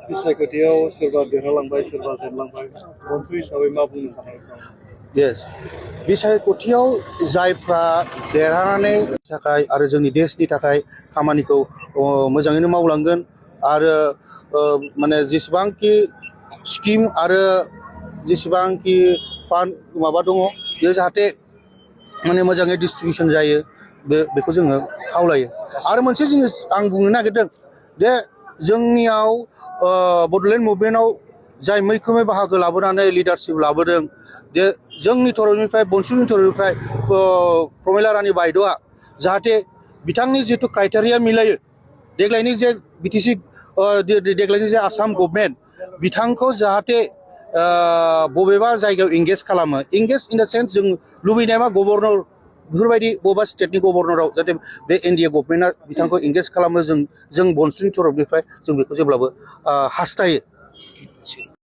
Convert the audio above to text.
बिसायख'थियाव सोरबा देरहालांबाय सोरबा जेनलांबाय ब'नसु हिसाबै मा बुंनो सानो? येस बिसायख'थियाव जायफ्रा देरहानानै थाखाय आरो जोंनि देशनि थाखाय खामानिखौ मोजाङैनो मावलांगोन आरो माने जेसेबांखि स्किम आरो जेसेबांखि फान्ड माबा दङ बेयो जाहाथे माने मोजाङै डिस्ट्रिबिउसन जायो बेखौ जोङो खावलायो। आरो मोनसे जिनिस आं बुंनो नागिरदों जे जोंनियाव बड'लेण्ड मुभमेन्टआव जाय मैखोमै बाहागो लाबोनानै लिडारशिप लाबोदों जे जोंनि थरफनिफ्राय ब'नसुनि थरफनिफ्राय प्रमिला रानी बायद'आ जाहाथे बिथांनि जिथु क्राइटेरिया मिलायो देग्लायनि जे बिटिसि देग्लायनि जे आसाम गभर्नमेन्ट बिथांखौ जाहाथे बबेबा जायगायाव इंगेज खालामो इंगेज इन द सेन्स जों लुबैनाया मा गभर्नर बेफोरबायदि बबेबा स्टेटनि गभर्नराव जाहाथे बे NDA गभर्नमेन्टआ बिथांखौ इंगेज खालामो जों ब'नसुनि थरफनिफ्राय जों बेखौ जेब्लाबो हास्थायो।